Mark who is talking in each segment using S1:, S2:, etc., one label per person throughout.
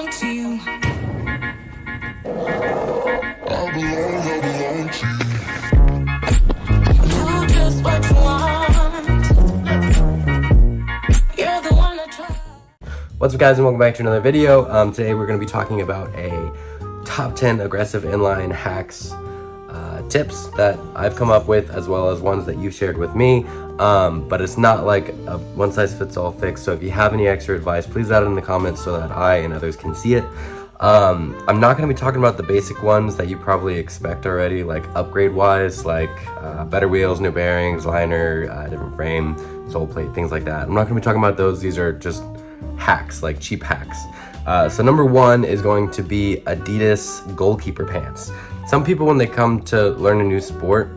S1: belong to you. I belong to you. Do just what you want. You're the one that tries.
S2: What's up, guys, and welcome back to another video. Today we're going to be talking about a top 10 aggressive inline hacks tips that I've come up with, as well as ones that you shared with me. But it's not like a one-size-fits-all fix, so if you have any extra advice, please add it in the comments so that I and others can see it. I'm not going to be talking about the basic ones that you probably expect already, like upgrade-wise, like better wheels, new bearings, liner, different frame, sole plate, things like that. I'm not going to be talking about those. These are just hacks, like cheap hacks. So number one is going to be Adidas goalkeeper pants. Some people, when they come to learn a new sport,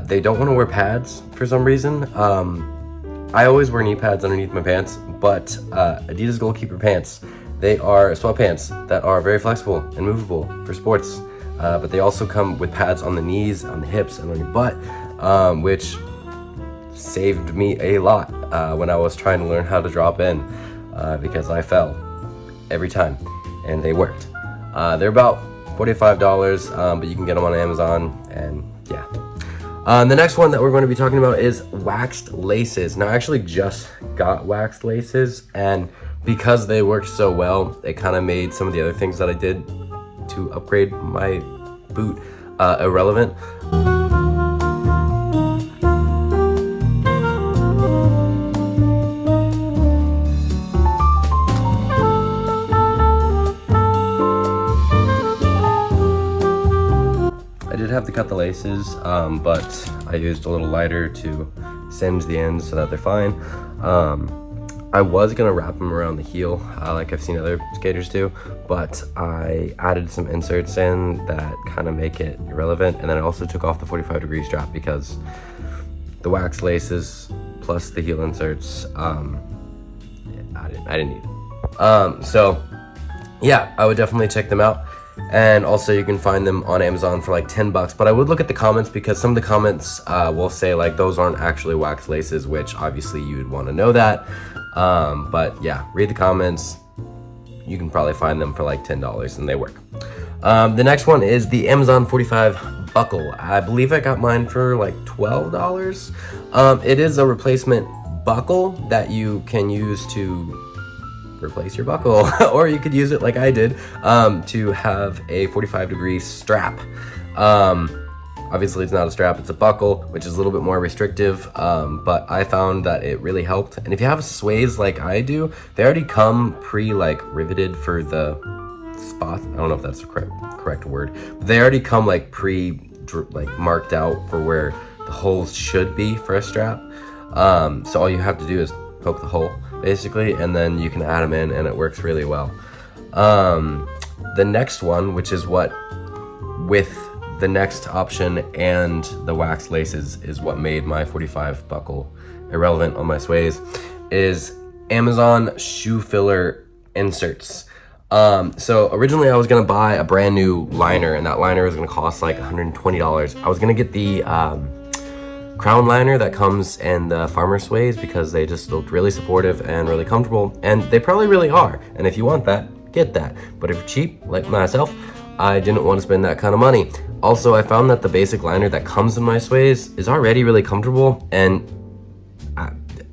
S2: they don't want to wear pads for some reason. I always wear knee pads underneath my pants, but Adidas goalkeeper pants, they are sweatpants that are very flexible and movable for sports. But they also come with pads on the knees, on the hips, and on your butt, which saved me a lot when I was trying to learn how to drop in, because I fell every time, and they worked. They're about $45, but you can get them on Amazon, and yeah. The next one that we're going to be talking about is waxed laces. Now, I actually just got waxed laces, and because they worked so well, it kind of made some of the other things that I did to upgrade my boot irrelevant. I did have to cut the laces, but I used a little lighter to singe the ends so that they're fine. I was gonna wrap them around the heel, like I've seen other skaters do, but I added some inserts in that kind of make it irrelevant, and then I also took off the 45-degree strap because the wax laces plus the heel inserts, I didn't need it. So yeah, I would definitely check them out. And also you can find them on Amazon for like 10 bucks, but I would look at the comments, because some of the comments will say like those aren't actually wax laces, which obviously you'd want to know that. But yeah, read the comments. You can probably find them for like $10 and they work. The next one is the Amazon 45 buckle. I believe I got mine for like $12. It is a replacement buckle that you can use to replace your buckle, or you could use it like I did, to have a 45-degree strap. Obviously it's not a strap, it's a buckle, which is a little bit more restrictive, but I found that it really helped. And if you have sways like I do, they already come like riveted for the spot. I don't know if that's the correct word, but they already come like marked out for where the holes should be for a strap. So all you have to do is poke the hole, basically, and then you can add them in, and it works really well. The next one, which is what, with the next option and the wax laces, is what made my 45 buckle irrelevant on my sways, is Amazon shoe filler inserts. So originally I was gonna buy a brand new liner, and that liner was gonna cost like $120. I was gonna get the crown liner that comes in the farmer sways, because they just looked really supportive and really comfortable, and they probably really are. And if you want that, get that. But if you're cheap like myself, I didn't want to spend that kind of money. Also, I found that the basic liner that comes in my sways is already really comfortable, and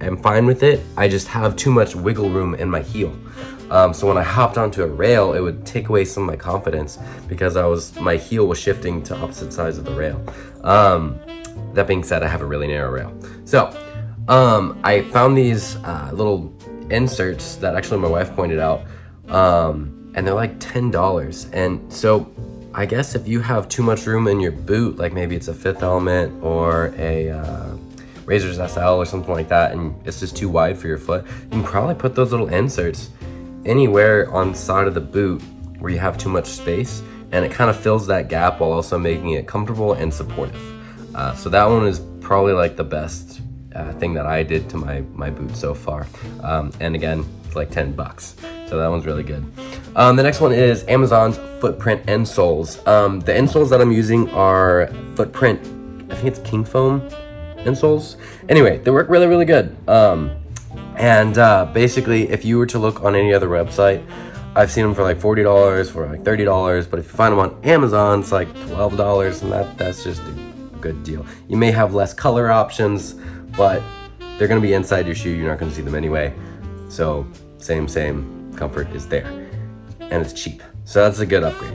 S2: I'm fine with it. I just have too much wiggle room in my heel. So when I hopped onto a rail, it would take away some of my confidence, because my heel was shifting to opposite sides of the rail. That being said, I have a really narrow rail. So I found these little inserts that actually my wife pointed out, and they're like $10. And so I guess if you have too much room in your boot, like maybe it's a Fifth Element or a Razor's SL or something like that, and it's just too wide for your foot, you can probably put those little inserts anywhere on the side of the boot where you have too much space, and it kind of fills that gap while also making it comfortable and supportive. So that one is probably like the best thing that I did to my boot so far. And again, it's like 10 bucks. So that one's really good. The next one is Amazon's footprint insoles. The insoles that I'm using are footprint, I think it's King Foam insoles. Anyway, they work really good. Basically, if you were to look on any other website, I've seen them for like $40, for like $30, but if you find them on Amazon, it's like $12, and that's just a good deal. You may have less color options, but they're gonna be inside your shoe. You're not gonna see them anyway. So same, comfort is there, and it's cheap. So that's a good upgrade.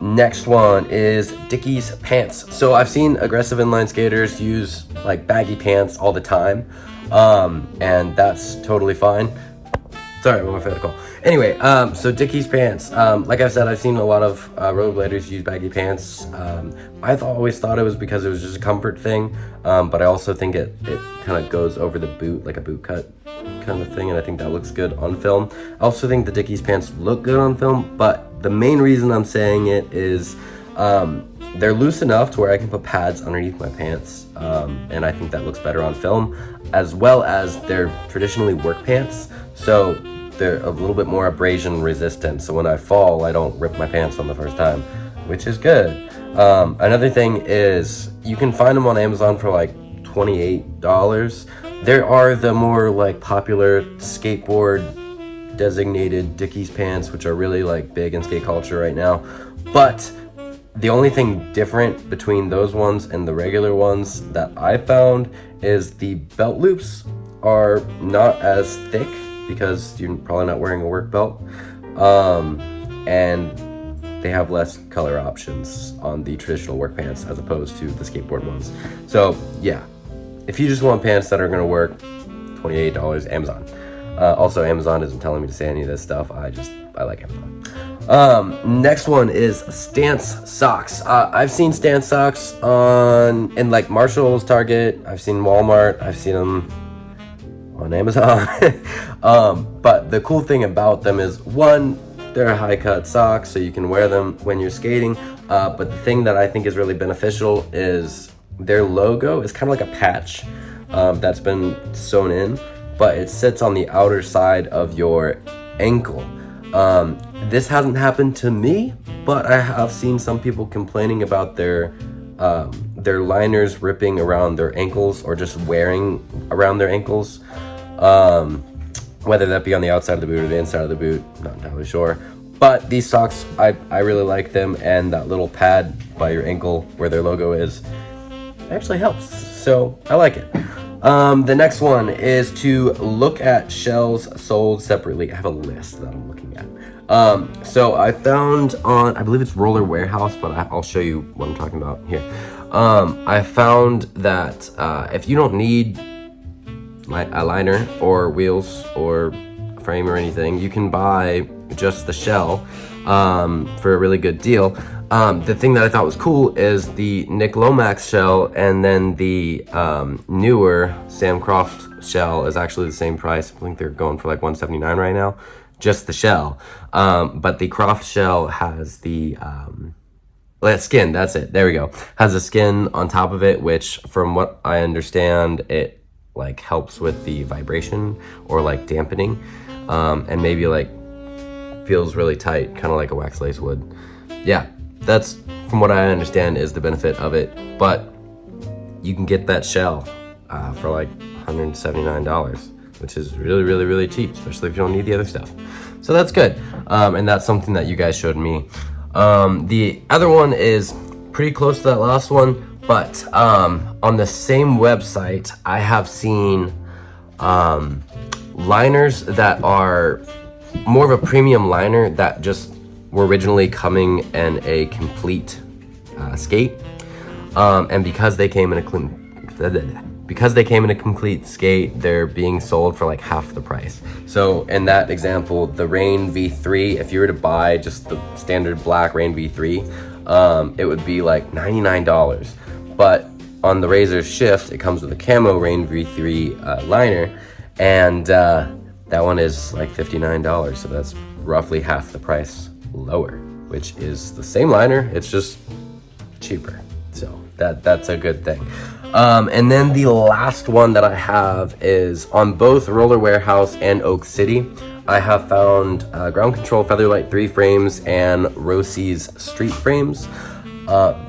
S2: Next one is Dickies Pants. So I've seen aggressive inline skaters use like baggy pants all the time, and that's totally fine. Sorry, my phone call. Anyway, so Dickies Pants. Like I said, I've seen a lot of rollerbladers use baggy pants. Always thought it was because it was just a comfort thing, but I also think it kind of goes over the boot, like a boot cut kind of thing, and I think that looks good on film. I also think the Dickies Pants look good on film, but the main reason I'm saying it is they're loose enough to where I can put pads underneath my pants, and I think that looks better on film, as well as they're traditionally work pants, so they're a little bit more abrasion resistant, so when I fall, I don't rip my pants on the first time, which is good. Another thing is you can find them on Amazon for like $28. There are the more like popular skateboard designated Dickies pants, which are really like big in skate culture right now, but the only thing different between those ones and the regular ones that I found is the belt loops are not as thick, because you're probably not wearing a work belt, and they have less color options on the traditional work pants as opposed to the skateboard ones. So yeah, if you just want pants that are gonna work, $28, Amazon. Also, Amazon isn't telling me to say any of this stuff. I like Amazon. Next one is Stance socks. I've seen Stance socks in like Marshalls, Target. I've seen Walmart. I've seen them on Amazon. But the cool thing about them is, one, they're high cut socks, so you can wear them when you're skating. But the thing that I think is really beneficial is their logo is kind of like a patch that's been sewn in, but it sits on the outer side of your ankle. This hasn't happened to me, but I have seen some people complaining about their liners ripping around their ankles, or just wearing around their ankles. Whether that be on the outside of the boot or the inside of the boot, not entirely sure. But these socks, I really like them, and that little pad by your ankle where their logo is actually helps, so I like it. The next one is to look at shells sold separately. I have a list that I'm looking at. So I found on, I believe it's Roller Warehouse, but I'll show you what I'm talking about here. I found that if you don't need a liner or wheels or frame or anything, you can buy just the shell for a really good deal. The thing that I thought was cool is the Nick Lomax shell, and then the newer Sam Croft shell is actually the same price. I think they're going for like $179 right now, just the shell. But the Croft shell has the skin, that's it, there we go. Has a skin on top of it, which from what I understand, it like helps with the vibration or like dampening, and maybe like feels really tight, kind of like a wax lace would. Yeah, that's from what I understand is the benefit of it. But you can get that shell for like $179, which is really, really, really cheap, especially if you don't need the other stuff. So that's good, and that's something that you guys showed me. The other one is pretty close to that last one, but on the same website, I have seen liners that are more of a premium liner that just were originally coming in a complete skate, and because they came in a complete skate, they're being sold for like half the price. So in that example, the Rain V3, if you were to buy just the standard black Rain V3, it would be like $99. But on the Razor Shift, it comes with a camo Rain V3 liner, and that one is like $59, so that's roughly half the price lower, which is the same liner, it's just cheaper. So that's a good thing. And then the last one that I have is on both Roller Warehouse and Oak City. I have found Ground Control Featherlight 3 frames and Rossi's Street frames.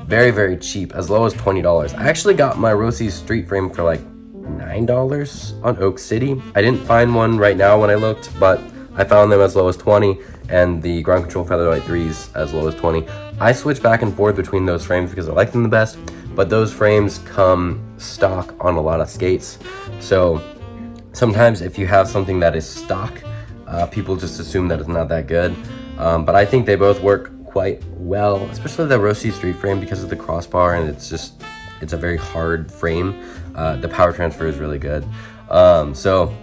S2: Very, very cheap, as low as $20. I actually got my Rossi's Street frame for like $9 on Oak City. I didn't find one right now when I looked, but I found them as low as 20, and the Ground Control Featherlight 3s as low as 20. I switch back and forth between those frames because I like them the best, but those frames come stock on a lot of skates. So sometimes if you have something that is stock, people just assume that it's not that good. But I think they both work quite well, especially the Rossi Street frame because of the crossbar, and it's a very hard frame. The power transfer is really good. So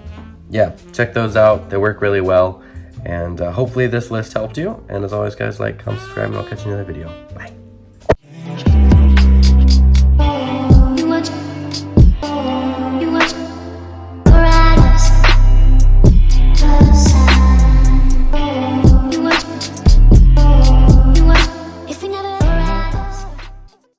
S2: yeah, check those out. They work really well. And hopefully this list helped you. And as always, guys, like, comment, subscribe, and I'll catch you in another video. Bye.